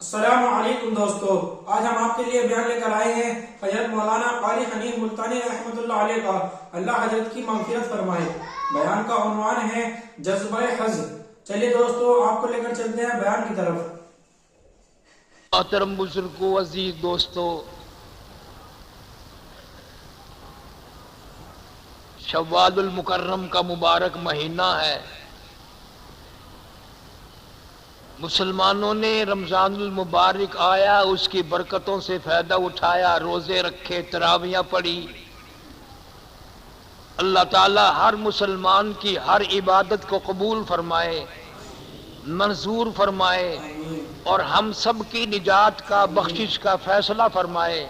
السلام علیکم دوستو، آج ہم آپ کے لیے بیان لے کر آئے ہیں حضرت مولانا قاری حنیف ملتانی رحمۃ اللہ علیہ کا، اللہ حضرت کی مغفرت فرمائے۔ بیان کا عنوان ہے جذبہ حظ۔ چلیے دوستو، آپ کو لے کر چلتے ہیں بیان کی طرف۔ محترم بزرگوں، عزیز دوستو، شوال المکرم کا مبارک مہینہ ہے۔ مسلمانوں نے رمضان المبارک آیا، اس کی برکتوں سے فائدہ اٹھایا، روزے رکھے، تراویحیں پڑھی۔ اللہ تعالی ہر مسلمان کی ہر عبادت کو قبول فرمائے، منظور فرمائے، اور ہم سب کی نجات کا، بخشش کا فیصلہ فرمائے۔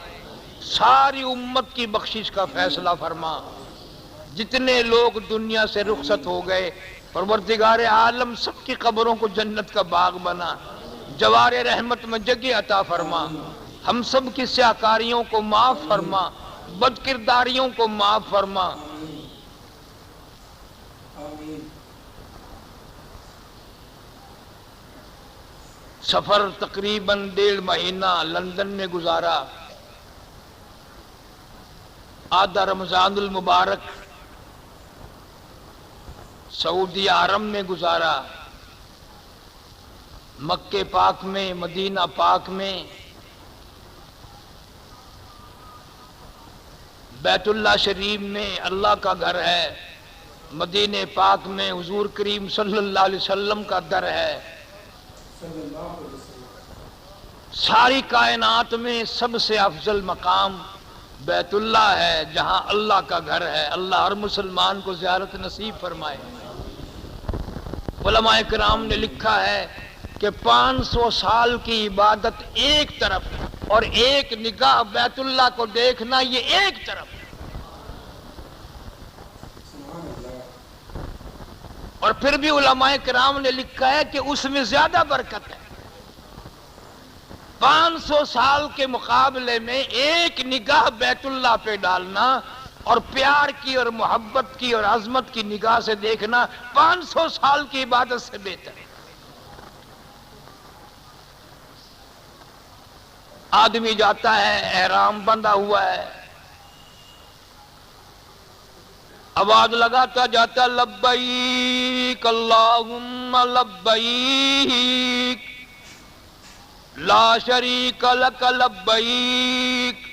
ساری امت کی بخشش کا فیصلہ فرما۔ جتنے لوگ دنیا سے رخصت ہو گئے، پروردگار عالم سب کی قبروں کو جنت کا باغ بنا، جوار رحمت میں جگہ عطا فرما۔ ہم سب کی سیاکاریوں کو معاف فرما، بد کرداریوں کو معاف فرما۔ سفر تقریباً 1.5 مہینہ لندن میں گزارا، آدھا رمضان المبارک سعودی حرم میں گزارا، مکہ پاک میں، مدینہ پاک میں، بیت اللہ شریف میں اللہ کا گھر ہے، مدینہ پاک میں حضور کریم صلی اللہ علیہ وسلم کا در ہے۔ ساری کائنات میں سب سے افضل مقام بیت اللہ ہے، جہاں اللہ کا گھر ہے۔ اللہ ہر مسلمان کو زیارت نصیب فرمائے۔ علماء کرام نے لکھا ہے کہ 500 سال کی عبادت ایک طرف اور ایک نگاہ بیت اللہ کو دیکھنا یہ ایک طرف، اور پھر بھی علماء کرام نے لکھا ہے کہ اس میں زیادہ برکت ہے۔ 500 سال کے مقابلے میں ایک نگاہ بیت اللہ پہ ڈالنا اور پیار کی اور محبت کی اور عظمت کی نگاہ سے دیکھنا 500 سال کی عبادت سے بہتر ہے۔ آدمی جاتا ہے، احرام بندھا ہوا ہے، آواز لگاتا جاتا لبیک اللہم لبیک لا شریک لک لبیک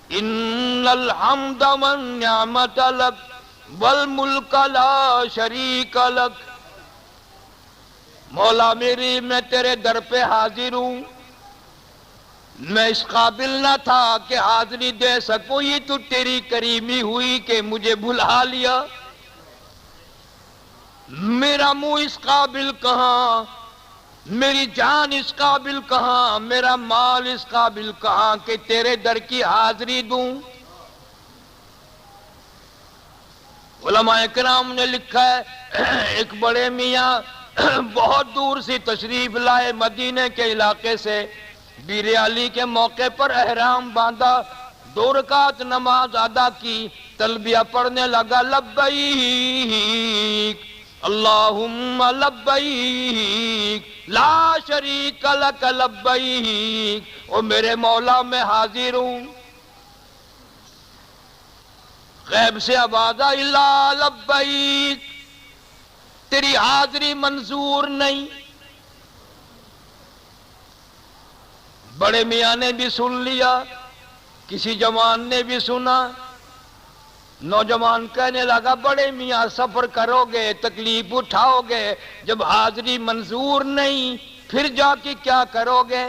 ان الحمد والنعمت لک والملک لا شریک لک۔ مولا میری، میں تیرے در پہ حاضر ہوں، میں اس قابل نہ تھا کہ حاضری دے سکوں، یہ تو تیری کریمی ہوئی کہ مجھے بھلا لیا۔ میرا منہ اس قابل کہاں، میری جان اس قابل کہاں، میرا مال اس قابل کہاں کہ تیرے در کی حاضری دوں۔ علماء کرام نے لکھا ہے ایک بڑے میاں بہت دور سے تشریف لائے، مدینے کے علاقے سے، بیر علی کے موقع پر احرام باندھا، 2 رکعت نماز ادا کی، تلبیہ پڑھنے لگا لبیک اللہم لبیک لا شریک لک لبیک، او میرے مولا میں حاضر ہوں۔ غیب سے آواز آئی لا لبیک، تیری حاضری منظور نہیں۔ بڑے میاں نے بھی سن لیا، کسی جوان نے بھی سنا۔ نوجوان کہنے لگا بڑے میاں سفر کرو گے، تکلیف اٹھاؤ گے، جب حاضری منظور نہیں پھر جا کے کیا کرو گے؟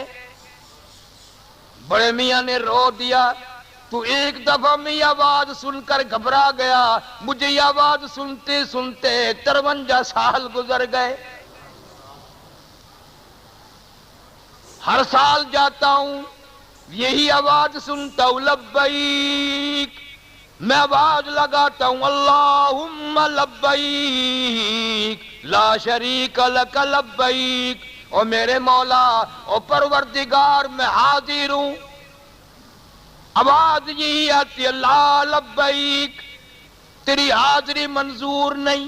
بڑے میاں نے رو دیا، تو ایک دفعہ میں یہ آواز سن کر گھبرا گیا، مجھے یہ آواز سنتے سنتے 53 سال گزر گئے۔ ہر سال جاتا ہوں، یہی آواز سنتا ہوں لبیک، میں آواز لگاتا ہوں اللہم لبیک لا شریک لک لبیک، او میرے مولا، او پروردگار، میں حاضر ہوں۔ آواز یہی آتی ہے لا لبیک، تیری حاضری منظور نہیں۔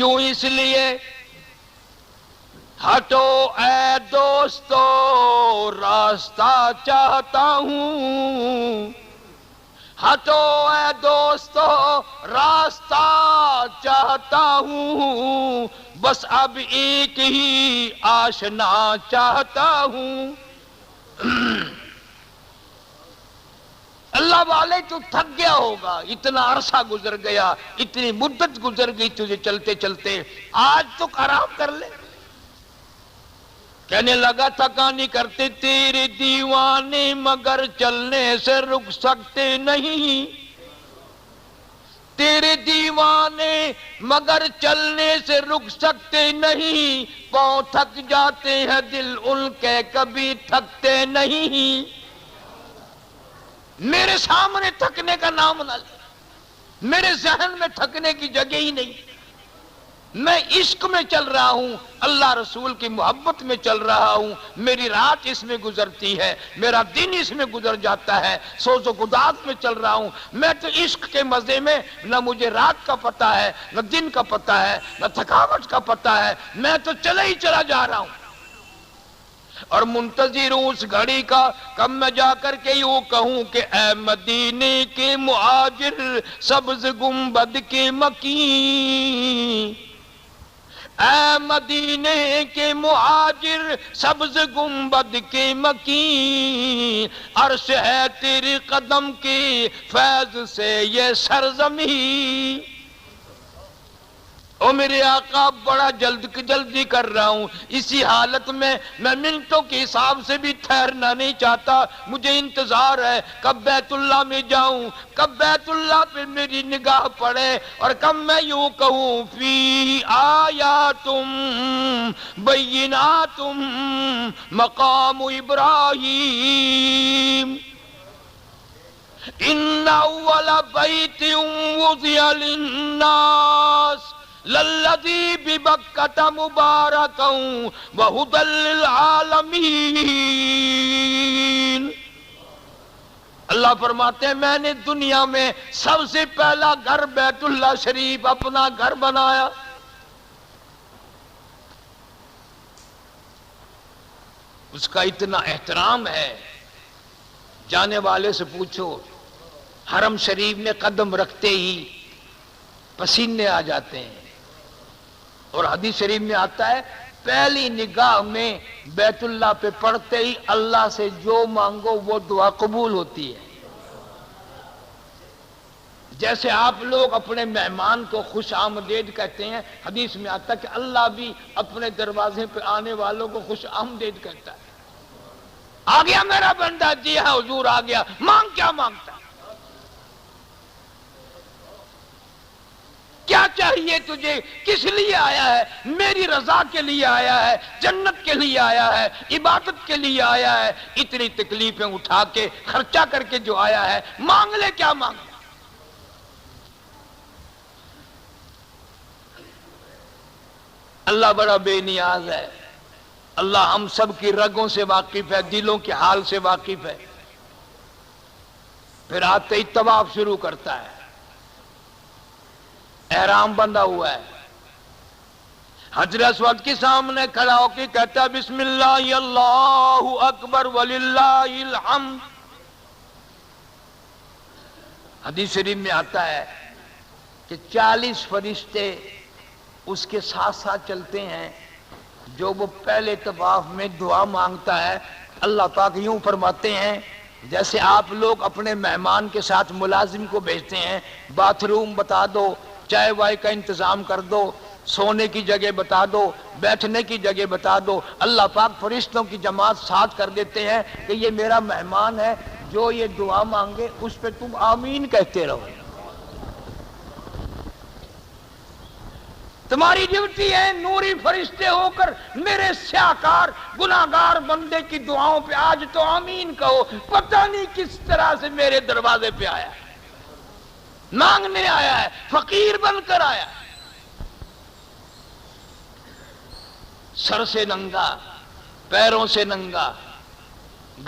کیوں؟ اس لیے ہٹو اے دوستو راستہ چاہتا ہوں، ہٹو اے دوستو راستہ چاہتا ہوں، بس اب ایک ہی آشنا چاہتا ہوں۔ اللہ والے تو تھک گیا ہوگا، اتنا عرصہ گزر گیا، اتنی مدت گزر گئی تجھے چلتے چلتے، آج تو آرام کر لے۔ کہنے لگا تھکا نہیں کرتے تیرے دیوانے، مگر چلنے سے رک سکتے نہیں، تیرے دیوانے مگر چلنے سے رک سکتے نہیں، پاؤں تھک جاتے ہیں دل ان کے کبھی تھکتے نہیں۔ میرے سامنے تھکنے کا نام نہ لے، میرے ذہن میں تھکنے کی جگہ ہی نہیں، میں عشق میں چل رہا ہوں، اللہ رسول کی محبت میں چل رہا ہوں، میری رات اس میں گزرتی ہے، میرا دن اس میں گزر جاتا ہے، سوز و گداز میں چل رہا ہوں، میں تو عشق کے مزے میں نہ مجھے رات کا پتہ ہے، نہ دن کا پتہ ہے، نہ تھکاوٹ کا پتہ ہے، میں تو چلا ہی چلا جا رہا ہوں، اور منتظر ہوں اس گھڑی کا کب میں جا کر کے یوں کہوں کہ اے مدینے کے مہاجر سبز گنبد کے مکین، اے مدینے کے مہاجر سبز گنبد کے مکین، عرش ہے تیرے قدم کے فیض سے یہ سرزمین۔ او میرے آقا بڑا جلدی کر رہا ہوں، اسی حالت میں منٹوں کے حساب سے بھی ٹھہرنا نہیں چاہتا، مجھے انتظار ہے کب بیت اللہ میں جاؤں، کب بیت اللہ پہ میری نگاہ پڑے، اور کب میں یوں کہوں فی آیاتم بیناتم مقام ابراہیم، ان اول بیت وضع للناس للذی ببکۃ مبارکا وہدی للعالمین۔ اللہ فرماتے ہیں میں نے دنیا میں سب سے پہلا گھر بیت اللہ شریف اپنا گھر بنایا، اس کا اتنا احترام ہے، جانے والے سے پوچھو حرم شریف میں قدم رکھتے ہی پسینے آ جاتے ہیں، اور حدیث شریف میں آتا ہے پہلی نگاہ میں بیت اللہ پہ پڑھتے ہی اللہ سے جو مانگو وہ دعا قبول ہوتی ہے۔ جیسے آپ لوگ اپنے مہمان کو خوش آمدید کہتے ہیں، حدیث میں آتا ہے کہ اللہ بھی اپنے دروازے پہ آنے والوں کو خوش آمدید کہتا ہے۔ آ گیا میرا بندہ، جی ہاں حضور آ گیا، مانگ کیا مانگتا ہے؟ کیا چاہیے تجھے؟ کس لیے آیا ہے؟ میری رضا کے لیے آیا ہے، جنت کے لیے آیا ہے، عبادت کے لیے آیا ہے، اتنی تکلیفیں اٹھا کے خرچہ کر کے جو آیا ہے، مانگ لے کیا مانگ۔ اللہ بڑا بے نیاز ہے، اللہ ہم سب کی رگوں سے واقف ہے، دلوں کے حال سے واقف ہے۔ پھر آتے ہی طواف شروع کرتا ہے، احرام بندھا ہوا ہے، حجر اسود کے سامنے کھڑا ہو کے کہتا ہے بسم اللہ اللہ اکبر وللہ الحمد۔ حدیث شریف میں آتا ہے کہ 40 فرشتے اس کے ساتھ ساتھ چلتے ہیں، جو وہ پہلے طواف میں دعا مانگتا ہے، اللہ پاک یوں فرماتے ہیں جیسے آپ لوگ اپنے مہمان کے ساتھ ملازم کو بھیجتے ہیں، باتھ روم بتا دو، چائے وائے کا انتظام کر دو، سونے کی جگہ بتا دو، بیٹھنے کی جگہ بتا دو، اللہ پاک فرشتوں کی جماعت ساتھ کر دیتے ہیں کہ یہ میرا مہمان ہے، جو یہ دعا مانگے اس پہ تم آمین کہتے رہو۔ تمہاری ڈیوٹی ہے نوری فرشتے ہو کر میرے سیاہکار گناہگار بندے کی دعاؤں پہ آج تو آمین کہو۔ پتہ نہیں کس طرح سے میرے دروازے پہ آیا ہے، مانگنے آیا ہے، فقیر بن کر آیا ہے، سر سے ننگا، پیروں سے ننگا،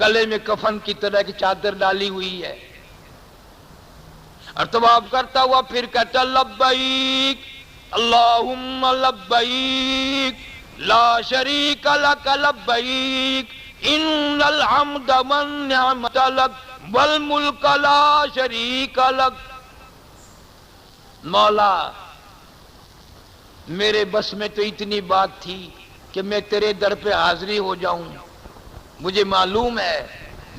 گلے میں کفن کی طرح کی چادر ڈالی ہوئی ہے، اور طواف کرتا ہوا پھر کہتا لبیک اللہم لبیک لا شریک لک لبیک ان الحمد والنعمت لک والملک لا شریک لک۔ مولا میرے بس میں تو اتنی بات تھی کہ میں تیرے در پہ حاضری ہو جاؤں، مجھے معلوم ہے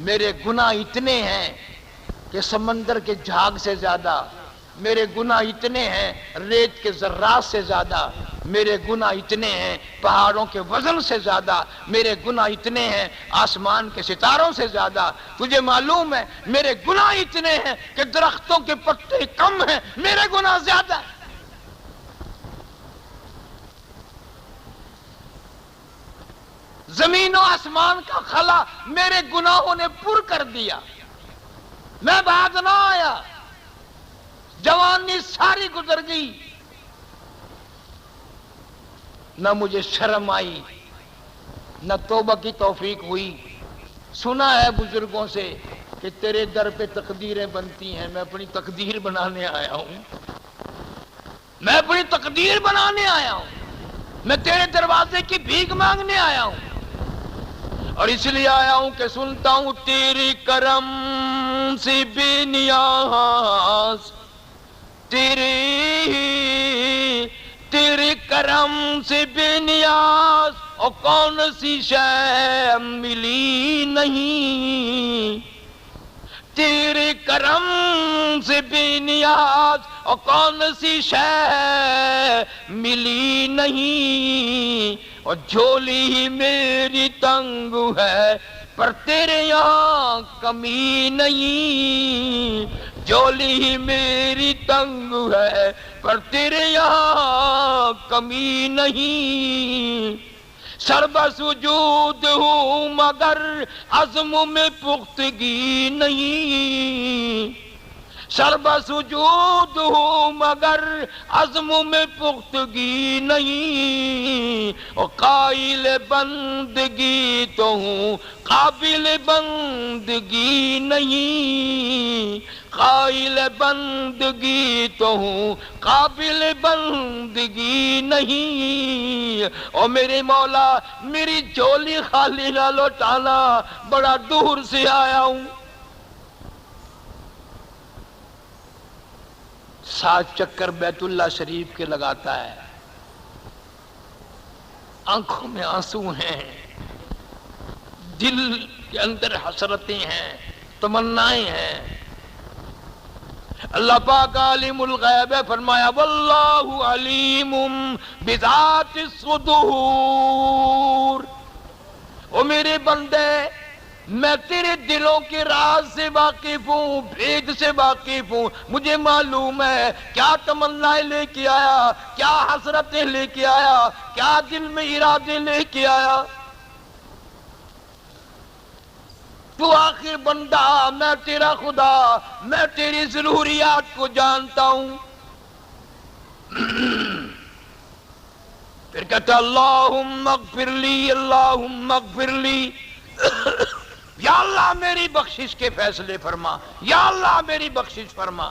میرے گناہ اتنے ہیں کہ سمندر کے جھاگ سے زیادہ، میرے گناہ اتنے ہیں ریت کے ذرات سے زیادہ، میرے گناہ اتنے ہیں پہاڑوں کے وزن سے زیادہ، میرے گناہ اتنے ہیں آسمان کے ستاروں سے زیادہ۔ تجھے معلوم ہے میرے گناہ اتنے ہیں کہ درختوں کے پتے کم ہیں، میرے گناہ زیادہ ہیں۔ زمین و آسمان کا خلا میرے گناہوں نے پر کر دیا، میں بعد نہ آیا، جوانی ساری گزر گئی، نہ مجھے شرم آئی نہ توبہ کی توفیق ہوئی۔ سنا ہے بزرگوں سے کہ تیرے در پہ تقدیریں بنتی ہیں، میں اپنی تقدیر بنانے آیا ہوں، میں اپنی تقدیر بنانے آیا ہوں، میں تیرے دروازے کی بھیک مانگنے آیا ہوں، اور اس لیے آیا ہوں کہ سنتا ہوں تیری کرم سے بے نیاز، تیرے کرم سے بے نیاز، اور کون سی شے ملی نہیں، تیرے کرم سے بے نیاز اور کون سی شے ملی نہیں، اور جھولی ہی میری تنگ ہے پر تیرے یہاں کمی نہیں، جھولی ہی میری تنگ ہے پر تیرے یہاں کمی نہیں، سرب سجود ہوں مگر عزم میں پختگی نہیں، سرب سجود ہوں مگر عزم میں پختگی نہیں، اور قائل بندگی تو ہوں قابل بندگی نہیں، قائل بندگی تو ہوں قابل بندگی نہیں، اور میرے مولا میری جھولی خالی نہ لوٹانا، بڑا دور سے آیا ہوں۔ 7 چکر بیت اللہ شریف کے لگاتا ہے، آنکھوں میں آنسو ہیں، دل کے اندر حسرتیں ہیں، تمنائیں ہیں۔ اللہ پاک عالم الغیب ہے، فرمایا واللہ علیم بذات الصدور، او میرے بندے میں تیرے دلوں کے راز سے واقف ہوں، بھید سے واقف ہوں، مجھے معلوم ہے کیا تمنائیں لے کے آیا، کیا حسرتیں لے کے آیا، کیا دل میں ارادے لے کے آیا۔ تو آخر بندہ میں تیرا خدا، میں تیری ضروریات کو جانتا ہوں۔ پھر کہتا اللہم اغفر لی، اللہم اغفر لی، یا اللہ میری بخشش کے فیصلے فرما، یا اللہ میری بخشش فرما۔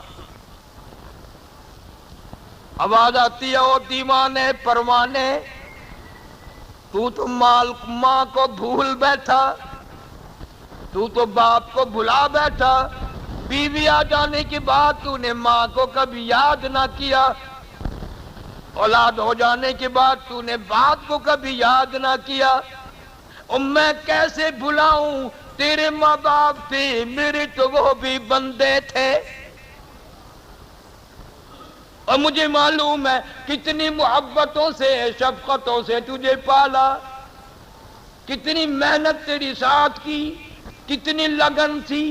آواز آتی ہے او دیوانے پروانے، تو ماں کو بھول بیٹھا، تو باپ کو بھلا بیٹھا، بیوی آ جانے کے بعد تو نے ماں کو کبھی یاد نہ کیا، اولاد ہو جانے کے بعد تو نے باپ کو کبھی یاد نہ کیا، اور میں کیسے بھلاؤں تیرے ماں باپ تھے، میرے تو وہ بھی بندے تھے، اور مجھے معلوم ہے کتنی محبتوں سے شفقتوں سے تجھے پالا، کتنی محنت تیری ساتھ کی، کتنی لگن تھی،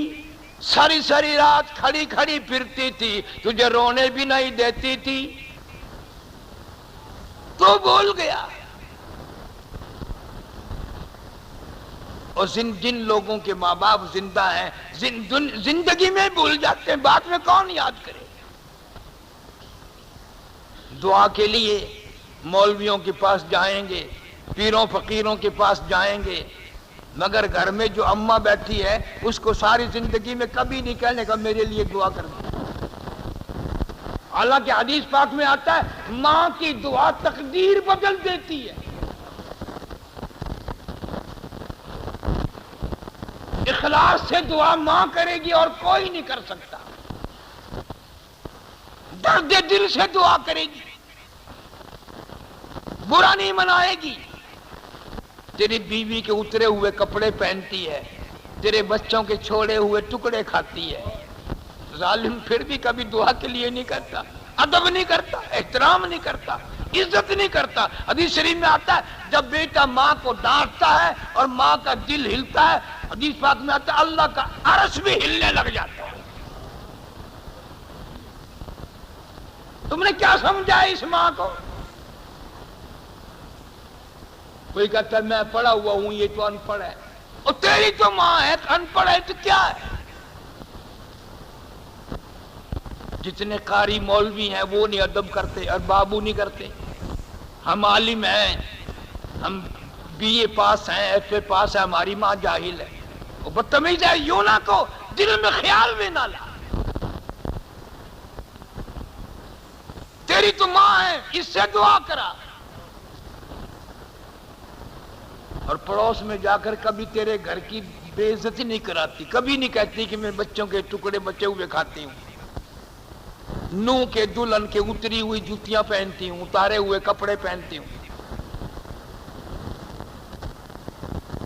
ساری ساری رات کھڑی کھڑی پھرتی تھی، تجھے رونے بھی نہیں دیتی تھی، تو بھول گیا۔ اور جن لوگوں کے ماں باپ زندہ ہیں زندگی میں بھول جاتے ہیں، بعد میں کون یاد کرے۔ دعا کے لیے مولویوں کے پاس جائیں گے، پیروں فقیروں کے پاس جائیں گے، مگر گھر میں جو اماں بیٹھی ہے اس کو ساری زندگی میں کبھی نہیں کہنے کا میرے لیے دعا کر دیں۔ حالانکہ حدیث پاک میں آتا ہے ماں کی دعا تقدیر بدل دیتی ہے. اخلاص سے دعا ماں کرے گی اور کوئی نہیں کر سکتا. درد دل سے دعا کرے گی، برا نہیں منائے گی. تیری بیوی کے اترے ہوئے کپڑے پہنتی ہے، تیرے بچوں کے چھوڑے ہوئے ٹکڑے کھاتی ہے. ظالم پھر بھی کبھی دعا کے لیے نہیں کرتا، ادب نہیں کرتا، احترام نہیں کرتا، عزت نہیں کرتا. حدیث شریف میں آتا ہے جب بیٹا ماں کو ڈانٹتا ہے اور ماں کا دل ہلتا ہے، حدیث پاک میں آتا ہے اللہ کا عرش بھی ہلنے لگ جاتا ہے. تم نے کیا سمجھا اس ماں کو؟ کوئی کہتا ہے میں پڑھا ہوا ہوں، یہ تو ان پڑھ ہے. اور تیری تو ماں ہے ان پڑھ ہے تو کیا ہے؟ جتنے قاری مولوی ہیں وہ نہیں ادب کرتے اور بابو نہیں کرتے. ہم عالم ہیں، ہم بی اے پاس ہیں، ایف اے پاس ہیں، ہماری ماں جاہل ہے. وہ بدتمیز ہے، یوں نہ کو دل میں خیال بھی نہ لا. تیری تو ماں ہے، اس سے دعا کرا. اور پڑوس میں جا کر کبھی تیرے گھر کی بے عزتی نہیں کراتی، کبھی نہیں کہتی کہ میں بچوں کے ٹکڑے بچے ہوئے کھاتی ہوں، نو کے دلہن کے اتری ہوئی جوتیاں پہنتی ہوں، اتارے ہوئے کپڑے پہنتی ہوں.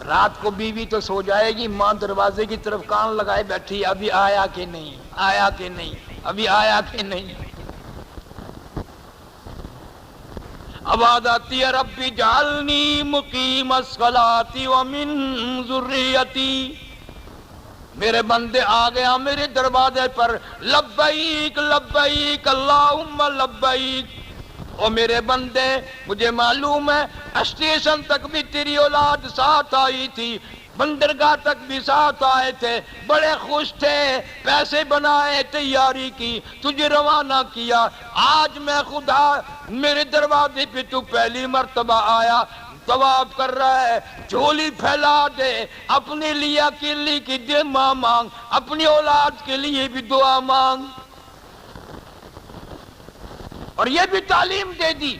رات کو بیوی تو سو جائے گی، ماں دروازے کی طرف کان لگائے بیٹھی، ابھی آیا کہ نہیں، آیا کہ نہیں، ابھی آیا کہ نہیں. آواز آتی ہے ربی جعلنی مقیم الصلاۃ ومن ذریتی. میرے بندے آ گیا میرے دروازے پر، لبیک لبیک اللہم لبیک. او میرے بندے مجھے معلوم ہے اسٹیشن تک بھی تیری اولاد ساتھ آئی تھی، بندرگاہ تک بھی ساتھ آئے تھے، بڑے خوش تھے، پیسے بنائے، تیاری کی، تجھے روانہ کیا. آج میں خدا میرے دروازے پہ تو پہلی مرتبہ آیا، طواف کر رہا ہے، جھولی پھیلا دے، اپنے لیے اکیلی کی دے ماں مانگ، اپنی اولاد کے لیے بھی دعا مانگ. اور یہ بھی تعلیم دے دی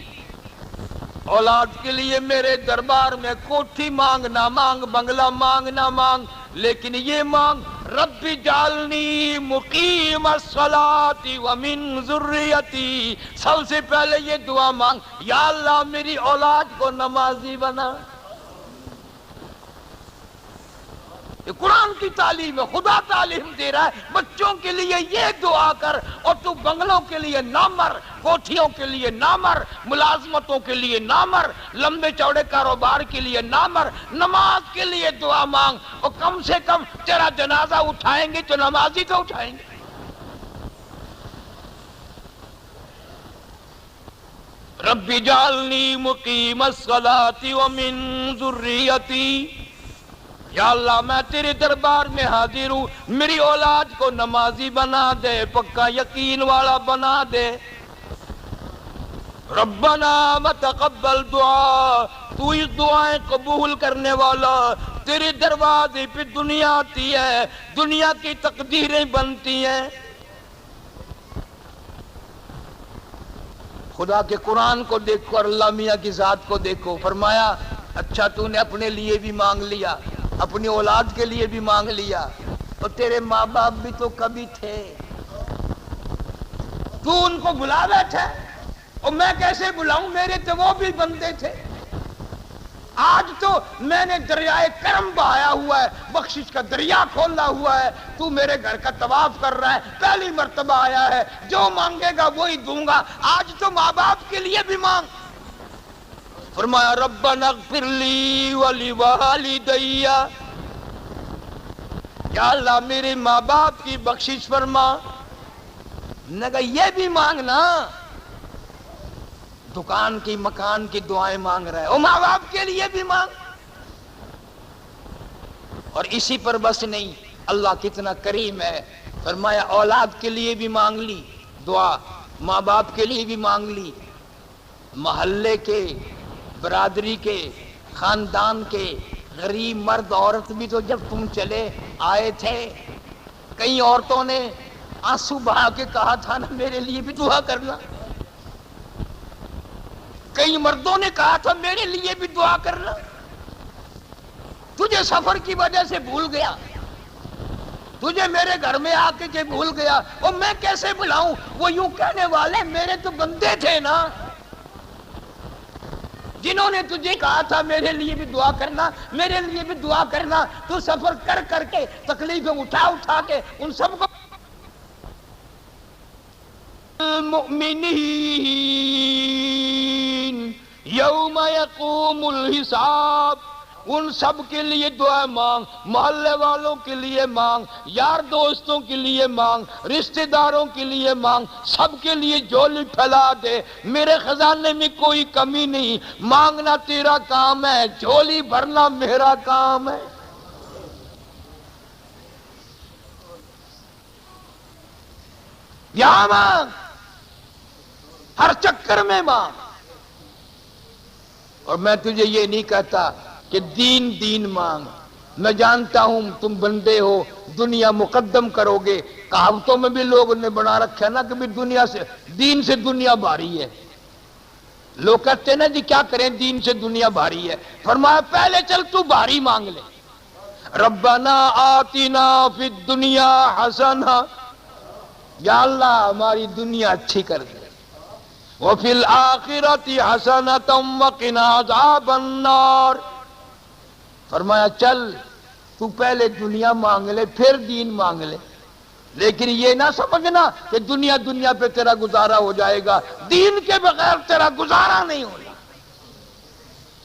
اولاد کے لیے میرے دربار میں کوٹھی مانگ نہ مانگ، بنگلہ مانگ نہ مانگ، لیکن یہ مانگ رب جعلنی مقیم الصلاۃ ومن ذریتی. سب سے پہلے یہ دعا مانگ یا اللہ میری اولاد کو نمازی بنا. یہ قرآن کی تعلیم ہے، خدا تعلیم دے رہا ہے بچوں کے لیے یہ دعا کر. اور تو بنگلوں کے لیے نہ مر، کوٹھیوں کے لیے نہ مر، ملازمتوں کے لیے نہ مر، لمبے چوڑے کاروبار کے لیے نہ مر، نماز کے لیے دعا مانگ. اور کم سے کم تیرا جنازہ اٹھائیں گے تو نمازی تو اٹھائیں گے. رب جعلنی مقیم الصلاۃ ومن ذریتی. یا اللہ میں تیرے دربار میں حاضر ہوں، میری اولاد کو نمازی بنا دے، پکا یقین والا بنا دے. ربنا متقبل دعا، تو اس دعائیں قبول کرنے والا. تیرے دروازے پہ دنیا آتی ہے، دنیا کی تقدیریں بنتی ہیں. خدا کے قرآن کو دیکھو اور اللہ میاں کی ذات کو دیکھو. فرمایا اچھا تو نے اپنے لیے بھی مانگ لیا، اپنی اولاد کے لیے بھی مانگ لیا، اور تیرے ماں باپ بھی تو کبھی تھے، تو ان کو بلا بیٹھا. اور میں کیسے بلاؤں، میرے تو وہ بھی بندے تھے. آج تو میں نے دریائے کرم بہایا ہوا ہے، بخشش کا دریا کھولا ہوا ہے، تو میرے گھر کا طواف کر رہا ہے، پہلی مرتبہ آیا ہے، جو مانگے گا وہی دوں گا. آج تو ماں باپ کے لیے بھی مانگ. فرمایا ربنا اغفر لی ولوالدی. یا اللہ میرے ماں باپ کی بخشش فرما. نے کہا یہ بھی مانگنا، دکان کی مکان کی دعائیں مانگ رہا ہے، اور ماں باپ کے لیے بھی مانگ. اور اسی پر بس نہیں، اللہ کتنا کریم ہے. فرمایا اولاد کے لیے بھی مانگ لی دعا، ماں باپ کے لیے بھی مانگ لی، محلے کے، برادری کے، خاندان کے غریب مرد عورت بھی تو جب تم چلے آئے تھے. کئی عورتوں نے آنسو بہا کے کہا تھا نا میرے لیے بھی دعا کرنا. کئی مردوں نے کہا تھا میرے لیے بھی دعا کرنا. تجھے سفر کی وجہ سے بھول گیا, تجھے میرے گھر میں آ کے بھول گیا, اور میں کیسے بلاؤں؟ وہ یوں کہنے والے میرے تو بندے تھے نا, جنہوں نے تجھے کہا تھا میرے لیے بھی دعا کرنا, میرے لیے بھی دعا کرنا. تو سفر کر کر کے تکلیفیں اٹھا اٹھا کے ان سب کو المؤمنین یوم یقوم الحساب, ان سب کے لیے دعا مانگ, محلے والوں کے لیے مانگ, یار دوستوں کے لیے مانگ, رشتہ داروں کے لیے مانگ, سب کے لیے جھولی پھیلا دے. میرے خزانے میں کوئی کمی نہیں, مانگنا تیرا کام ہے, جھولی بھرنا میرا کام ہے. یہاں مانگ, ہر چکر میں مانگ. اور میں تجھے یہ نہیں کہتا کہ دین مانگ. میں جانتا ہوں تم بندے ہو, دنیا مقدم کرو گے. کہاوتوں میں بھی لوگوں نے بنا رکھا ہے نا کہ بھی دنیا سے, دین سے دنیا بھاری ہے. لوگ کہتے ہیں نا جی کیا کریں, دین سے دنیا بھاری ہے. فرمایا پہلے چل تو بھاری مانگ لے. ربنا آتنا فی الدنیا حسنہ, یا اللہ ہماری دنیا اچھی کر دے. وفی الآخرۃ حسنۃ وقنا عذاب النار. فرمایا چل تو پہلے دنیا مانگ لے پھر دین مانگ لے, لیکن یہ نہ سمجھنا کہ دنیا پہ تیرا گزارا ہو جائے گا. دین کے بغیر تیرا گزارا نہیں ہوگا.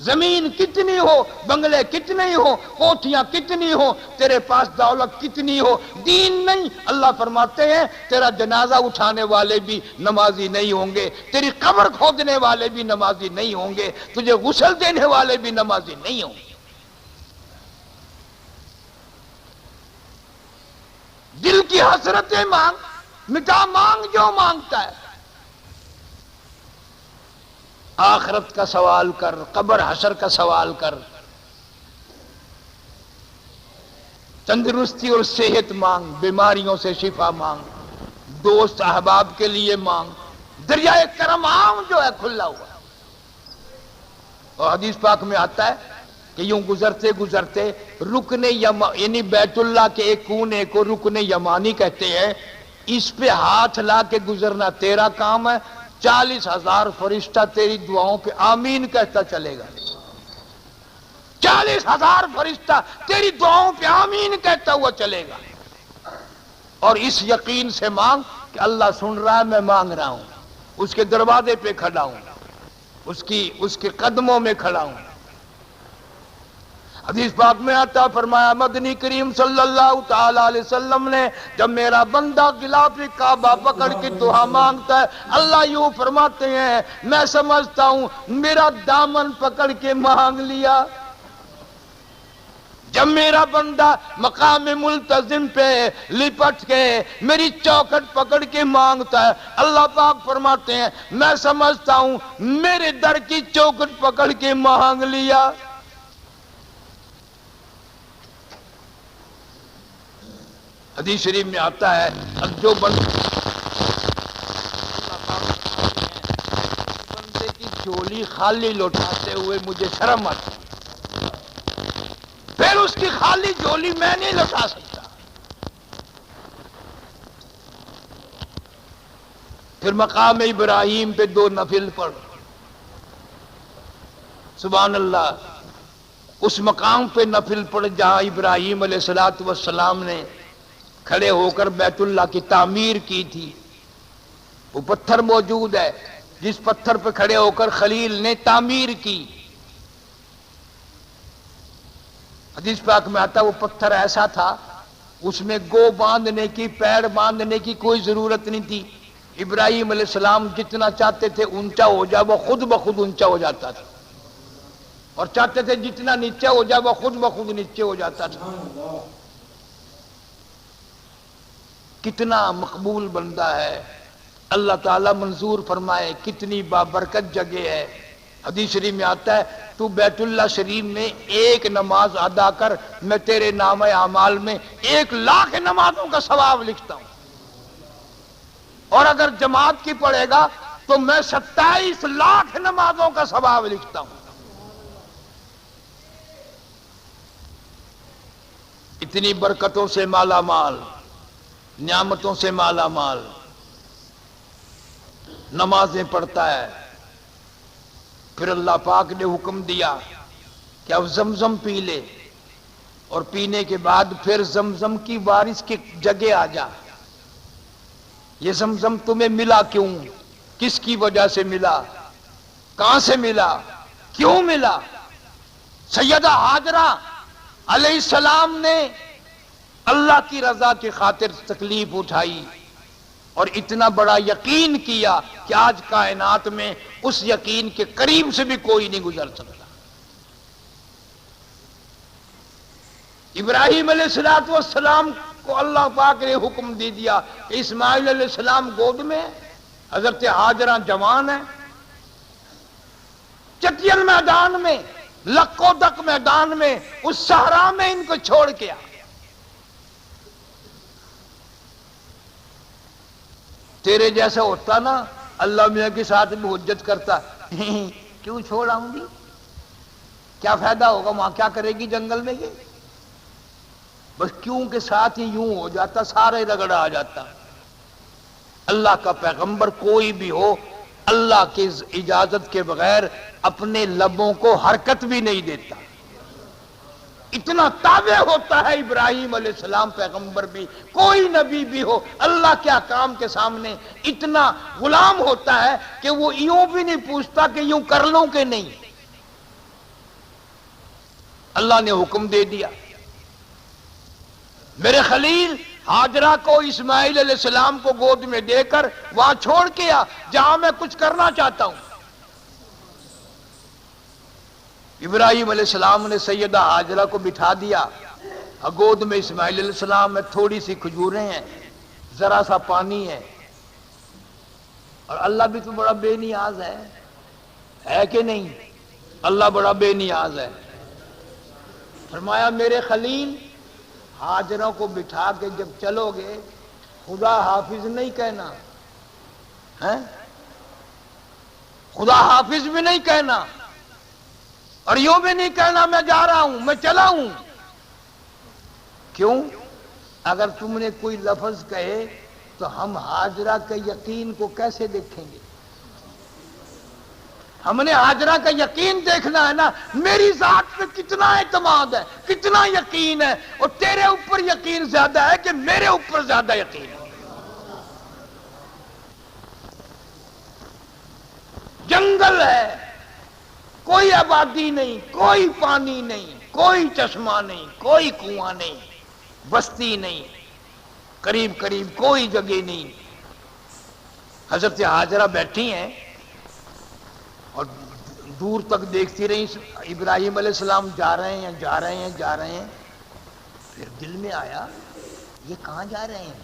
زمین کتنی ہو, بنگلے کتنے ہی ہو, کوٹھیاں کتنی ہو, تیرے پاس دولت کتنی ہو, دین نہیں. اللہ فرماتے ہیں تیرا جنازہ اٹھانے والے بھی نمازی نہیں ہوں گے, تیری قبر کھودنے والے بھی نمازی نہیں ہوں گے, تجھے غسل دینے والے بھی نمازی نہیں ہوں گے. دل کی حسرتیں مانگ, مٹا مانگ جو مانگتا ہے. آخرت کا سوال کر, قبر حشر کا سوال کر, تندرستی اور صحت مانگ, بیماریوں سے شفا مانگ, دوست احباب کے لیے مانگ. دریائے کرم عام جو ہے کھلا ہوا. اور حدیث پاک میں آتا ہے کہ یوں گزرتے گزرتے رکن یعنی بیت اللہ کے ایک کونے کو رکن یمانی کہتے ہیں, اس پہ ہاتھ لا کے گزرنا تیرا کام ہے. 40,000 فرشتہ تیری دعاؤں پہ آمین کہتا چلے گا. 40,000 فرشتہ تیری دعاؤں پہ آمین کہتا ہوا چلے گا. اور اس یقین سے مانگ کہ اللہ سن رہا ہے, میں مانگ رہا ہوں, اس کے دروازے پہ کھڑا ہوں, اس کے قدموں میں کھڑا ہوں. حدیث پاک میں آتا فرمایا مدنی کریم صلی اللہ تعالی علیہ وسلم نے جب میرا بندہ غلاف کعبہ پکڑ کے دعا مانگتا ہے, اللہ یوں فرماتے ہیں میں سمجھتا ہوں میرا دامن پکڑ کے مانگ لیا. جب میرا بندہ مقام ملتزم پہ لپٹ کے میری چوکھٹ پکڑ کے مانگتا ہے, اللہ پاک فرماتے ہیں میں سمجھتا ہوں میرے در کی چوکھٹ پکڑ کے مانگ لیا. حدیث شریف میں آتا ہے جو بندے کی جھولی خالی لوٹاتے ہوئے مجھے شرم آتی, پھر اس کی خالی جھولی میں نہیں لوٹا سکتا. پھر مقام ابراہیم پہ 2 نفل پڑھ, سبحان اللہ. اس مقام پہ نفل پڑھ جہاں ابراہیم علیہ السلام نے کھڑے ہو کر بیت اللہ کی تعمیر کی تھی. وہ پتھر موجود ہے جس پتھر پہ کھڑے ہو کر خلیل نے تعمیر کی. حدیث پاک میں آتا وہ پتھر ایسا تھا اس میں گو باندھنے کی, پیر باندھنے کی کوئی ضرورت نہیں تھی. ابراہیم علیہ السلام جتنا چاہتے تھے اونچا ہو جائے وہ خود بخود اونچا ہو جاتا تھا, اور چاہتے تھے جتنا نیچے ہو جائے وہ خود بخود نیچے ہو جاتا تھا. کتنا مقبول بندہ ہے, اللہ تعالیٰ منظور فرمائے. کتنی بابرکت جگہ ہے. حدیث شریف میں آتا ہے تو بیت اللہ شریف میں 1 نماز ادا کر, میں تیرے نامہ اعمال میں 1,00,000 نمازوں کا ثواب لکھتا ہوں. اور اگر جماعت کی پڑھے گا تو میں 27 لاکھ نمازوں کا ثواب لکھتا ہوں۔ اتنی برکتوں سے مالا مال، نعمتوں سے مالا مال، نمازیں پڑھتا ہے، پھر اللہ پاک نے حکم دیا کہ اب زمزم پی لے، اور پینے کے بعد پھر زمزم کی وارث کی جگہ آ جا۔ یہ زمزم تمہیں ملا کیوں؟ کس کی وجہ سے ملا؟ کہاں سے ملا؟ کیوں ملا؟ سیدہ ہاجرہ علیہ السلام نے اللہ کی رضا کی خاطر تکلیف اٹھائی اور اتنا بڑا یقین کیا کہ آج کائنات میں اس یقین کے قریب سے بھی کوئی نہیں گزر سکتا۔ ابراہیم علیہ السلام کو اللہ پاک نے حکم دے دیا کہ اسماعیل علیہ السلام گود میں ہے، حضرت ہاجرہ جوان ہے، چٹیل میدان میں، لکو دک میدان میں، اس صحرا میں ان کو چھوڑ کے آ۔ تیرے جیسا ہوتا نا اللہ میاں کے ساتھ بھی حجت کرتا، کیوں چھوڑ آؤں گی؟ کیا فائدہ ہوگا وہاں؟ کیا کرے گی جنگل میں؟ یہ بس کیوں کے ساتھ ہی یوں ہو جاتا، سارے رگڑا آ جاتا۔ اللہ کا پیغمبر کوئی بھی ہو اللہ کی اجازت کے بغیر اپنے لبوں کو حرکت بھی نہیں دیتا، اتنا تابع ہوتا ہے ابراہیم علیہ السلام پیغمبر بھی، کوئی نبی بھی ہو اللہ کے احکام کے سامنے اتنا غلام ہوتا ہے کہ وہ یوں بھی نہیں پوچھتا کہ یوں کر لوں کہ نہیں، اللہ نے حکم دے دیا۔ میرے خلیل ہاجرہ کو اسماعیل علیہ السلام کو گود میں دے کر وہاں چھوڑ کے آ جہاں میں کچھ کرنا چاہتا ہوں۔ ابراہیم علیہ السلام نے سیدہ ہاجرہ کو بٹھا دیا، گود میں اسماعیل علیہ السلام میں تھوڑی سی کھجوریں ہیں، ذرا سا پانی ہے، اور اللہ بھی تو بڑا بے نیاز ہے کہ نہیں؟ اللہ بڑا بے نیاز ہے۔ فرمایا میرے خلیل ہاجرہ کو بٹھا کے جب چلو گے خدا حافظ نہیں کہنا، خدا حافظ بھی نہیں کہنا، اور یوں بھی نہیں کہنا میں جا رہا ہوں، میں چلا ہوں۔ کیوں؟ اگر تم نے کوئی لفظ کہے تو ہم ہاجرہ کے یقین کو کیسے دیکھیں گے؟ ہم نے ہاجرہ کا یقین دیکھنا ہے نا، میری ذات پہ کتنا اعتماد ہے، کتنا یقین ہے، اور تیرے اوپر یقین زیادہ ہے کہ میرے اوپر زیادہ یقین ہے۔ جنگل ہے، کوئی آبادی نہیں، کوئی پانی نہیں، کوئی چشمہ نہیں، کوئی کنواں نہیں، بستی نہیں، قریب قریب کوئی جگہ نہیں۔ حضرت ہاجرہ بیٹھی ہیں اور دور تک دیکھتی رہی، ابراہیم علیہ السلام جا رہے ہیں جا رہے ہیں جا رہے ہیں، پھر دل میں آیا یہ کہاں جا رہے ہیں؟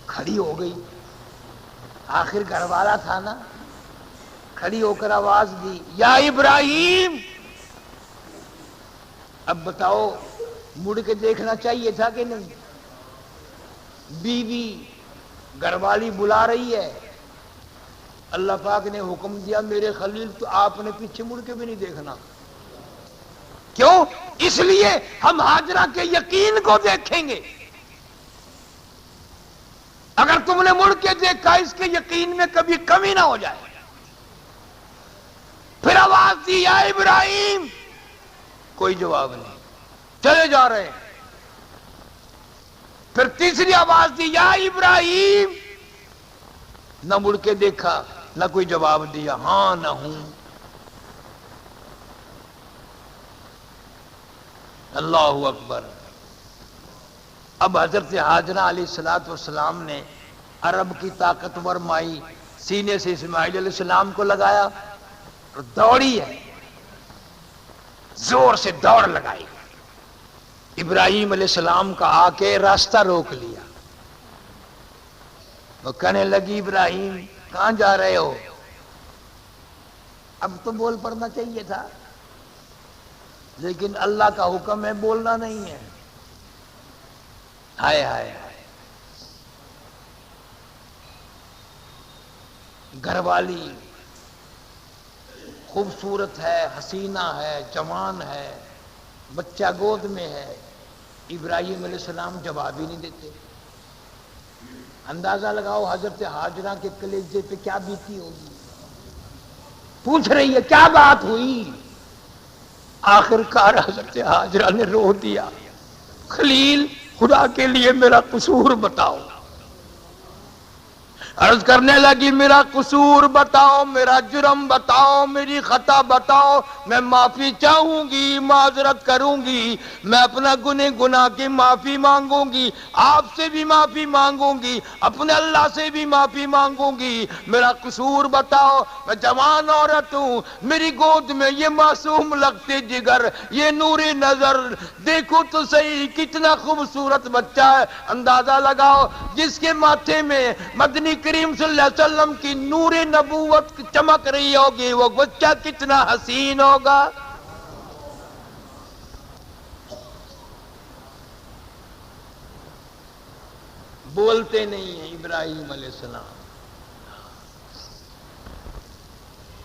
کھڑی ہو گئی، آخر گھر والا تھا نا، کھڑی ہو کر آواز دی یا ابراہیم۔ اب بتاؤ مڑ کے دیکھنا چاہیے تھا کہ نہیں؟ بیوی گھر والی بلا رہی ہے، اللہ پاک نے حکم دیا میرے خلیل تو آپ نے پیچھے مڑ کے بھی نہیں دیکھنا۔ کیوں؟ اس لیے ہم ہاجرہ کے یقین کو دیکھیں گے۔ اگر تم نے مڑ کے دیکھا اس کے یقین میں کبھی کمی نہ ہو جائے۔ پھر آواز دی یا ابراہیم، کوئی جواب نہیں، چلے جا رہے ہیں۔ پھر تیسری آواز دی یا ابراہیم، نہ مڑ کے دیکھا نہ کوئی جواب دیا، ہاں نہ ہوں۔ اللہ اکبر۔ اب حضرت ہاجرہ علیہ السلام نے عرب کی طاقتور مائی سینے سے اسماعیل علیہ السلام کو لگایا اور دوڑی ہے، زور سے دوڑ لگائی، ابراہیم علیہ السلام کا آ کے راستہ روک لیا۔ وہ کہنے لگی ابراہیم کہاں جا رہے ہو؟ اب تو بول پڑنا چاہیے تھا، لیکن اللہ کا حکم ہے بولنا نہیں ہے۔ ہائے ہائے، گھر والی خوبصورت ہے، حسینہ ہے، جوان ہے، بچہ گود میں ہے، ابراہیم علیہ السلام جواب ہی نہیں دیتے۔ اندازہ لگاؤ حضرت ہاجرہ کے کلیجے پہ کیا بیتی ہوگی، پوچھ رہی ہے کیا بات ہوئی؟ آخر کار حضرت ہاجرہ نے رو دیا، خلیل خدا کے لیے میرا قصور بتاؤ۔ عرض کرنے لگی میرا قصور بتاؤ، میرا جرم بتاؤ، میری خطا بتاؤ، میں معافی چاہوں گی، معذرت کروں گی، میں اپنا گناہ کی معافی مانگوں گی، آپ سے بھی معافی مانگوں گی، اپنے اللہ سے بھی معافی مانگوں گی، میرا قصور بتاؤ، میں جوان عورت ہوں، میری گود میں یہ معصوم لگتے جگر، یہ نور نظر، دیکھو تو صحیح کتنا خوبصورت بچہ ہے، اندازہ لگاؤ جس کے ماتھے میں مدنی کریم صلی اللہ علیہ وسلم کی نور نبوت چمک رہی ہوگی، وہ بچہ کتنا حسین ہوگا۔ بولتے نہیں ہیں ابراہیم علیہ السلام۔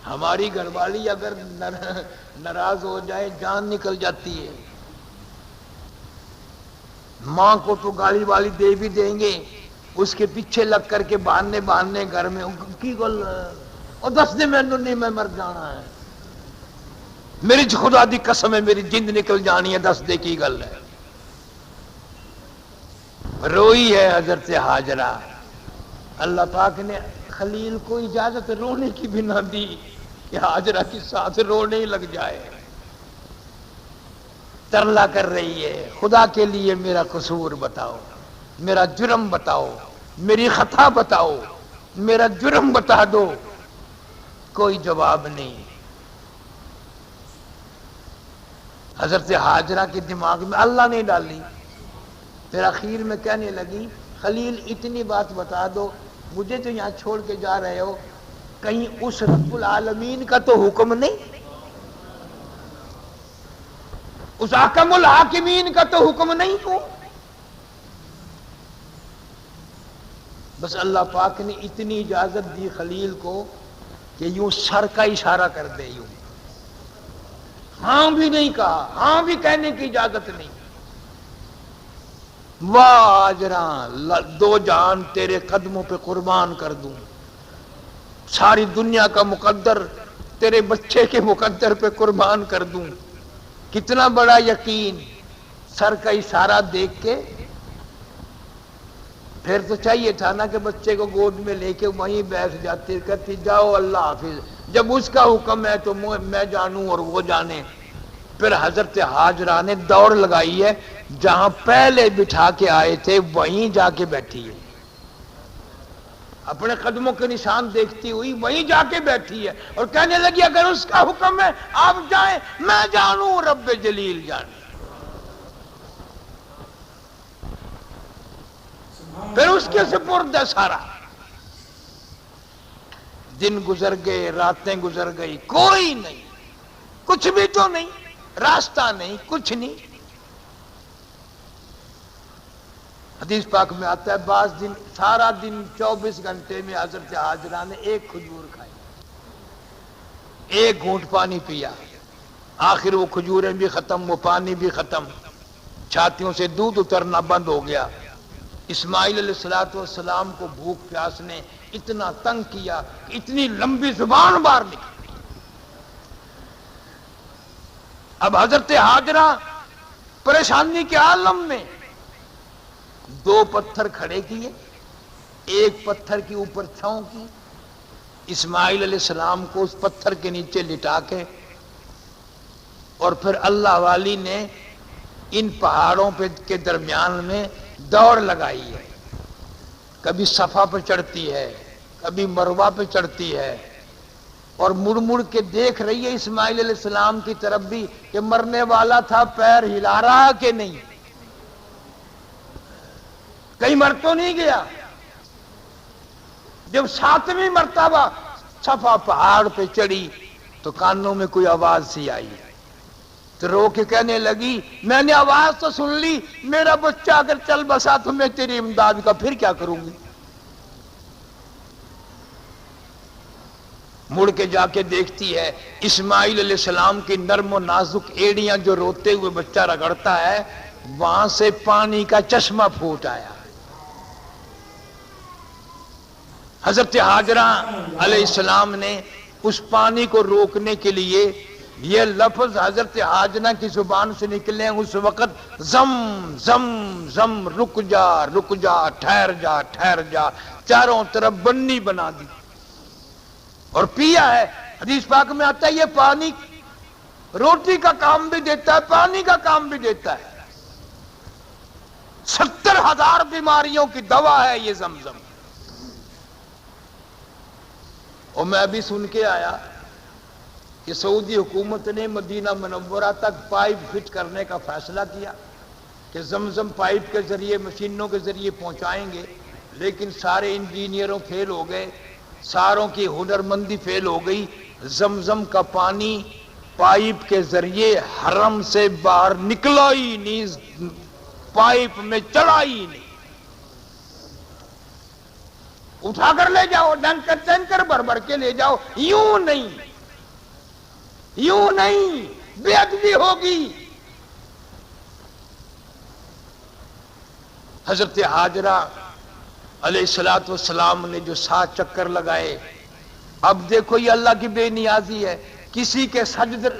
ہماری گھر والی اگر ناراض ہو جائے جان نکل جاتی ہے، ماں کو تو گالی والی دے بھی دیں گے، اس کے پیچھے لگ کر کے بہانے گھر میں کی گل اور دس دے میں نہیں میں مر جانا ہے، میری خدا دی قسم ہے میری جند نکل جانی ہے، دس دے کی گل ہے۔ روئی ہے حضرت ہاجرہ، اللہ پاک نے خلیل کو اجازت رونے کی بھی نہ دی کہ ہاجرہ کے ساتھ رونے لگ جائے، ترلا کر رہی ہے خدا کے لیے میرا قصور بتاؤ، میرا جرم بتاؤ، میری خطا بتاؤ، میرا جرم بتا دو، کوئی جواب نہیں۔ حضرت ہاجرہ کے دماغ میں اللہ نے ڈالی، پھر اخیر میں کہنے لگی خلیل اتنی بات بتا دو، مجھے تو یہاں چھوڑ کے جا رہے ہو، کہیں اس رب العالمین کا تو حکم نہیں، اس حکم الحاکمین کا تو حکم نہیں ہو؟ بس اللہ پاک نے اتنی اجازت دی خلیل کو کہ یوں سر کا اشارہ کر دے، یوں ہاں بھی نہیں کہا، ہاں بھی کہنے کی اجازت نہیں۔ واہ ہاجرہ، دو جان تیرے قدموں پہ قربان کر دوں، ساری دنیا کا مقدر تیرے بچے کے مقدر پہ قربان کر دوں، کتنا بڑا یقین۔ سر کا اشارہ دیکھ کے پھر تو چاہیے تھا نا کہ بچے کو گود میں لے کے وہیں بیٹھ جاتی، کہتی جاؤ اللہ حافظ، جب اس کا حکم ہے تو میں جانوں اور وہ جانے۔ پھر حضرت ہاجرہ نے دوڑ لگائی ہے، جہاں پہلے بٹھا کے آئے تھے وہیں جا کے بیٹھی ہے، اپنے قدموں کے نشان دیکھتی ہوئی وہیں جا کے بیٹھی ہے، اور کہنے لگی اگر اس کا حکم ہے آپ جائیں، میں جانوں رب جلیل جانے۔ پھر اس کے سپرد ہے سارا۔ دن گزر گئے، راتیں گزر گئی، کوئی نہیں، کچھ بھی تو نہیں، راستہ نہیں، کچھ نہیں۔ حدیث پاک میں آتا ہے بعض دن سارا دن 24 گھنٹے میں حضرت ہاجرہ نے ایک کھجور کھائی، ایک گھونٹ پانی پیا، آخر وہ کھجوریں بھی ختم، وہ پانی بھی ختم، چھاتیوں سے دودھ اترنا بند ہو گیا۔ اسماعیل علیہ السلام کو بھوک پیاس نے اتنا تنگ کیا کہ اتنی لمبی زبان باہر نکلی۔ اب حضرت ہاجرہ پریشانی کے عالم میں دو پتھر کھڑے کیے، ایک پتھر کے اوپر چھاؤں کی، اسماعیل علیہ السلام کو اس پتھر کے نیچے لٹا کے، اور پھر اللہ والی نے ان پہاڑوں کے درمیان میں دوڑ لگائی ہے، کبھی صفا پہ چڑھتی ہے، کبھی مروہ پہ چڑھتی ہے، اور مڑ مڑ کے دیکھ رہی ہے اسماعیل علیہ السلام کی طرف بھی کہ مرنے والا تھا، پیر ہلا رہا کہ نہیں، کہیں مر تو نہیں گیا۔ جب 7ویں مرتبہ صفا پہاڑ پہ چڑھی تو کانوں میں کوئی آواز سی آئی، تو رو کے کہنے لگی میں نے آواز تو سن لی، میرا بچہ اگر چل بسا تو میں تیری امداد کا پھر کیا کروں گی؟ مڑ کے جا کے دیکھتی ہے اسماعیل علیہ السلام کی نرم و نازک ایڑیاں جو روتے ہوئے بچہ رگڑتا ہے، وہاں سے پانی کا چشمہ پھوٹ آیا۔ حضرت ہاجرہ علیہ السلام نے اس پانی کو روکنے کے لیے یہ لفظ حضرت ہاجرہ کی زبان سے نکلے اس وقت زم زم زم، رک جا ٹھہر جا، چاروں طرف بنی بنا دی اور پیا ہے۔ حدیث پاک میں آتا ہے یہ پانی روٹی کا کام بھی دیتا ہے، پانی کا کام بھی دیتا ہے۔ 70,000 بیماریوں کی دوا ہے یہ زمزم۔ اور میں ابھی سن کے آیا کہ سعودی حکومت نے مدینہ منورہ تک پائپ فٹ کرنے کا فیصلہ کیا کہ زمزم پائپ کے ذریعے مشینوں کے ذریعے پہنچائیں گے، لیکن سارے انجینئروں فیل ہو گئے، ساروں کی ہنرمندی فیل ہو گئی۔ زمزم کا پانی پائپ کے ذریعے حرم سے باہر نکلا ہی نہیں، پائپ میں چڑھا ہی نہیں۔ اٹھا کر لے جاؤ، ٹینکر بھر کے لے جاؤ، یوں نہیں، بے ادبی ہوگی۔ حضرت ہاجرہ علیہ السلام نے جو 7 چکر لگائے، اب دیکھو یہ اللہ کی بے نیازی ہے، کسی کے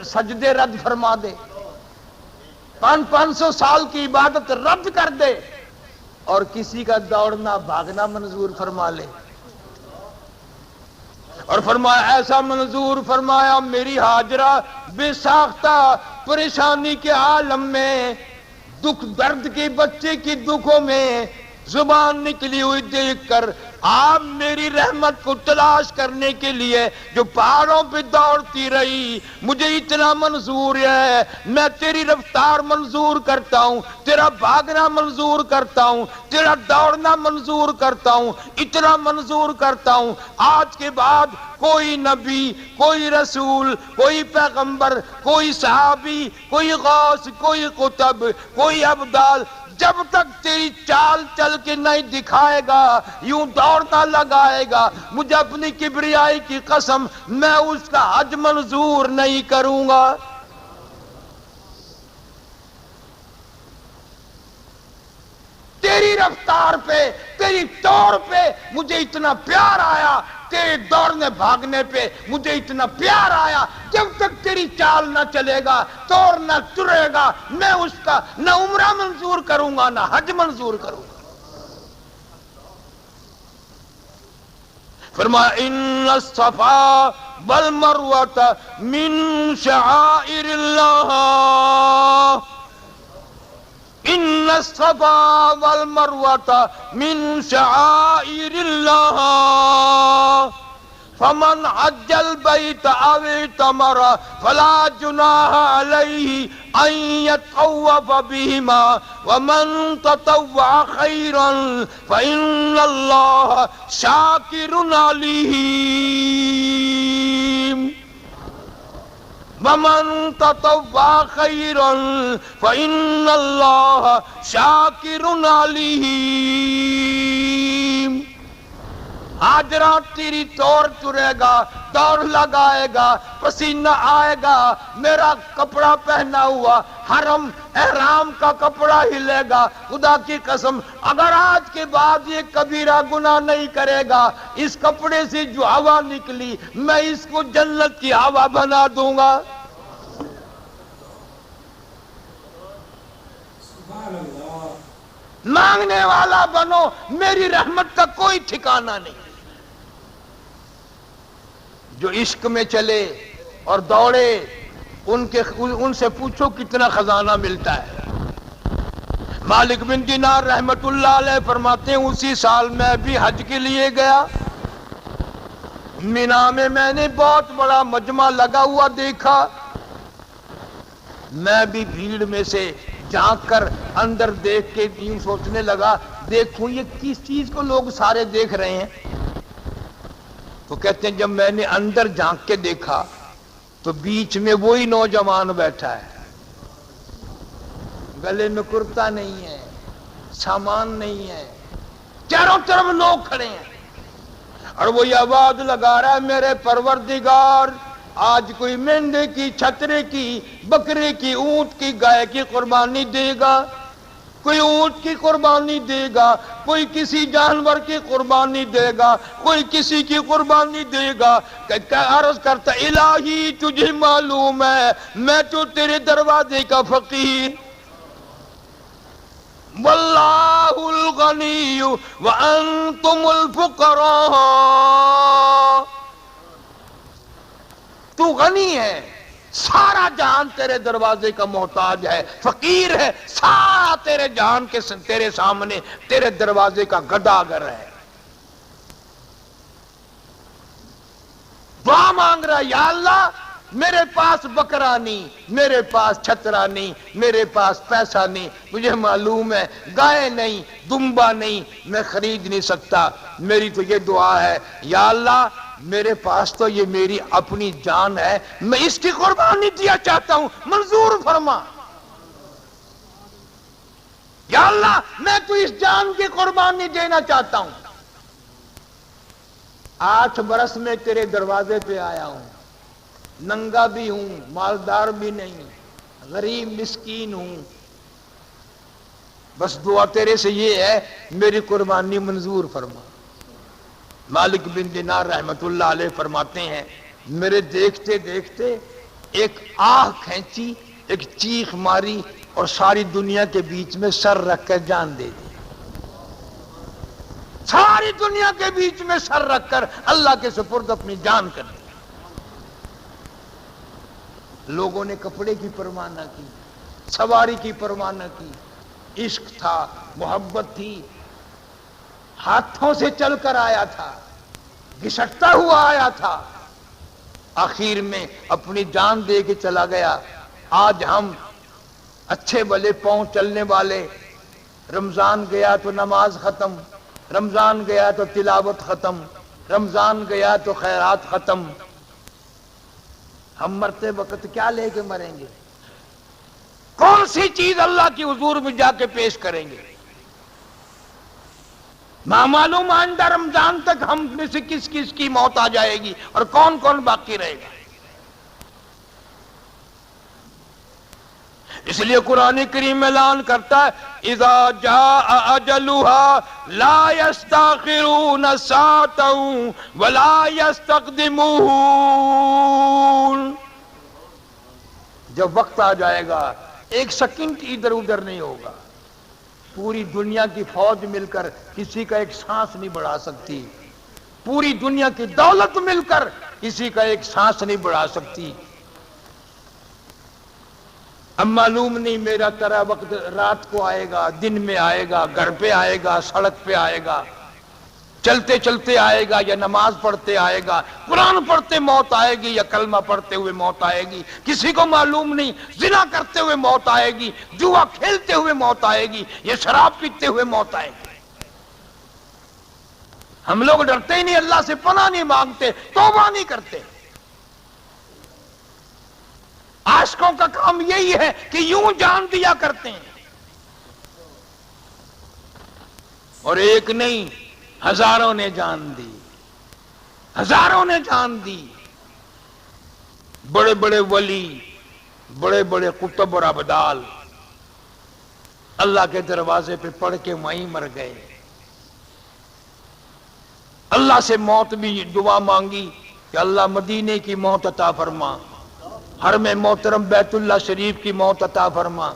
سجدے رد فرما دے، 500 سال کی عبادت رد کر دے اور کسی کا دوڑنا بھاگنا منظور فرما لے۔ اور فرمایا ایسا منظور فرمایا میری ہاجرہ بے ساختہ پریشانی کے عالم میں، دکھ درد کے بچے کی دکھوں میں زبان نکلی ہوئی دیکھ کر آپ میری رحمت کو تلاش کرنے کے لیے جو پہاڑوں پہ دوڑتی رہی، مجھے اتنا منظور ہے، میں تیری رفتار منظور کرتا ہوں، تیرا بھاگنا منظور کرتا ہوں، تیرا دوڑنا منظور کرتا ہوں، اتنا منظور کرتا ہوں، آج کے بعد کوئی نبی، کوئی رسول، کوئی پیغمبر، کوئی صحابی، کوئی غوث، کوئی قطب، کوئی ابدال جب تک تیری چال چل کے نہیں دکھائے گا، یوں دوڑنا لگائے گا، مجھے اپنی کبریائی کی قسم میں اس کا حج منظور نہیں کروں گا۔ تیری رفتار پہ، تیری توڑ پہ مجھے اتنا پیار آیا، تیرے دوڑنے بھاگنے پہ مجھے اتنا پیار آیا، جب تک تیری چال نہ چلے گا، توڑ نہ ترے گا، میں اس کا نہ عمرہ منظور کروں گا نہ حج منظور کروں گا۔ فرمایا ان الصفا والمروۃ من شعائر اللہ، ان الصفا والمروۃ من شعائر اللہ، فمن حج البیت او اعتمر فلا جناح علیہ ان یطوف بہما ومن تطوع خیرا فإن اللہ شاکر علیم، ومن تطوع خیرا فإن اللہ شاکر علیم۔ ہاجرہ تیری توڑ چرے گا، دوڑ لگائے گا، پسینہ آئے گا، میرا کپڑا پہنا ہوا حرم احرام کا کپڑا ہلے گا، خدا کی قسم اگر آج کے بعد یہ کبیرہ گناہ نہیں کرے گا، اس کپڑے سے جو ہوا نکلی میں اس کو جنت کی ہوا بنا دوں گا۔ مانگنے والا بنو، میری رحمت کا کوئی ٹھکانہ نہیں۔ جو عشق میں چلے اور دوڑے ان سے پوچھو کتنا خزانہ ملتا ہے۔ مالک بن دینار رحمت اللہ علیہ فرماتے ہیں اسی سال میں بھی حج کے لیے گیا، مینا میں نے بہت بڑا مجمع لگا ہوا دیکھا، میں بھی بھیڑ میں سے جھانک کر اندر دیکھ کے یوں سوچنے لگا دیکھوں یہ کس چیز کو لوگ سارے دیکھ رہے ہیں۔ تو کہتے ہیں جب میں نے اندر جھانک کے دیکھا تو بیچ میں وہی نوجوان بیٹھا ہے گلے میں کرتا نہیں ہے، سامان نہیں ہے، چاروں طرف لوگ کھڑے ہیں، اور وہ یہ آواز لگا رہا ہے میرے پروردگار آج کوئی مینڈے کی، چھترے کی، بکرے کی، اونٹ کی، گائے کی قربانی دے گا، کوئی اونٹ کی قربانی دے گا، کوئی کسی جانور کی قربانی دے گا، کوئی کسی کی قربانی دے گا۔ کہ عرض کرتا الہی تجھے معلوم ہے میں تو تیرے دروازے کا فقیر، واللہ الغنی وانتم الفقراء، تو غنی ہے، سارا جہان تیرے دروازے کا محتاج ہے، فقیر ہے، سارا تیرے جہان کے تیرے سامنے تیرے دروازے کا گداگر ہے۔ دعا مانگ رہا یا اللہ میرے پاس بکرا نہیں، میرے پاس چھترا نہیں، میرے پاس پیسہ نہیں، مجھے معلوم ہے گائے نہیں، دمبا نہیں، میں خرید نہیں سکتا، میری تو یہ دعا ہے یا اللہ میرے پاس تو یہ میری اپنی جان ہے، میں اس کی قربانی دیا چاہتا ہوں، منظور فرما۔ یا اللہ میں تو اس جان کی قربانی دینا چاہتا ہوں، 8 برس میں تیرے دروازے پہ آیا ہوں، ننگا بھی ہوں، مالدار بھی نہیں، غریب مسکین ہوں، بس دعا تیرے سے یہ ہے میری قربانی منظور فرما۔ مالک بن دینار رحمت اللہ علیہ فرماتے ہیں میرے دیکھتے دیکھتے ایک آہ کھینچی، ایک چیخ ماری اور ساری دنیا کے بیچ میں سر رکھ کر جان دے دی، ساری دنیا کے بیچ میں سر رکھ کر اللہ کے سپرد اپنی جان کر دی۔ لوگوں نے کپڑے کی پرواہ نہ کی، سواری کی پرواہ نہ کی، عشق تھا، محبت تھی، ہاتھوں سے چل کر آیا تھا، گھسٹتا ہوا آیا تھا، آخر میں اپنی جان دے کے چلا گیا۔ آج ہم اچھے بھلے پاؤں چلنے والے، رمضان گیا تو نماز ختم، رمضان گیا تو تلاوت ختم، رمضان گیا تو خیرات ختم، ہم مرتے وقت کیا لے کے مریں گے؟ کون سی چیز اللہ کی حضور میں جا کے پیش کریں گے؟ معلوم آئندہ رمضان تک ہم میں سے کس کس کی موت آ جائے گی اور کون کون باقی رہے گا۔ اس لیے قرآن کریم اعلان کرتا ہے اذا جاء اجلها لا يستاخرون ساعة ولا يستقدمون، جب وقت آ جائے گا ایک سیکنڈ ادھر ادھر نہیں ہوگا، پوری دنیا کی فوج مل کر کسی کا ایک سانس نہیں بڑھا سکتی، پوری دنیا کی دولت مل کر کسی کا ایک سانس نہیں بڑھا سکتی۔ اب معلوم نہیں میرا تیرا وقت رات کو آئے گا، دن میں آئے گا، گھر پہ آئے گا، سڑک پہ آئے گا، چلتے چلتے آئے گا یا نماز پڑھتے آئے گا، قرآن پڑھتے موت آئے گی یا کلمہ پڑھتے ہوئے موت آئے گی، کسی کو معلوم نہیں زنا کرتے ہوئے موت آئے گی، جوا کھیلتے ہوئے موت آئے گی، یا شراب پیتے ہوئے موت آئے گی۔ ہم لوگ ڈرتے ہی نہیں، اللہ سے پناہ نہیں مانگتے، توبہ نہیں کرتے۔ عاشقوں کا کام یہی ہے کہ یوں جان دیا کرتے ہیں، اور ایک نہیں ہزاروں نے جان دی، ہزاروں نے جان دی، بڑے بڑے ولی، بڑے بڑے قطب اور ابدال اللہ کے دروازے پہ پڑھ کے وہیں مر گئے۔ اللہ سے موت بھی دعا مانگی کہ اللہ مدینے کی موت عطا فرما، حرم محترم بیت اللہ شریف کی موت عطا فرما۔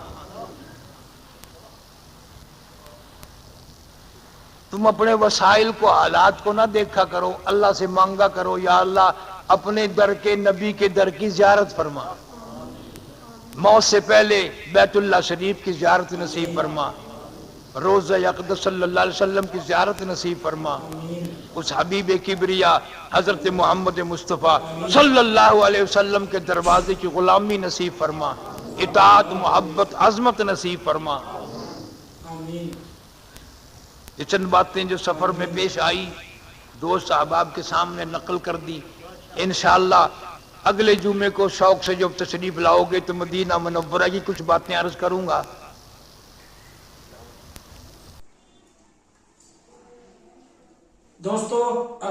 تم اپنے وسائل کو، حالات کو نہ دیکھا کرو، اللہ سے مانگا کرو یا اللہ اپنے در کے نبی کے در کی زیارت فرما، موت سے پہلے بیت اللہ شریف کی زیارت نصیب فرما، روضہ اقدس صلی اللہ علیہ وسلم کی زیارت نصیب فرما، اس حبیب کبریا حضرت محمد مصطفیٰ صلی اللہ علیہ وسلم کے دروازے کی غلامی نصیب فرما، اطاعت، محبت، عظمت نصیب فرما۔ یہ چند باتیں جو سفر میں پیش آئی دوست احباب کے سامنے نقل کر دی، انشاءاللہ اگلے جمعے کو شوق سے جب تشریف لاؤ گے تو مدینہ منورہ کی کچھ باتیں عرض کروں گا،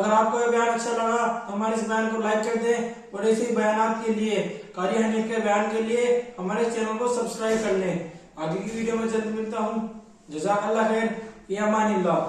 اگر آپ کو یہ بیان اچھا لگا تو ہمارے اس بیان کو لائک کر دیں اور اسی بیانات کے لیے، قاری حنیف کے بیان کے لیے ہمارے چینل کو سبسکرائب کر لیں۔ آگے کی ویڈیو میں جلد ملتا ہوں۔ جزاک اللہ خیر، فی امان اللہ۔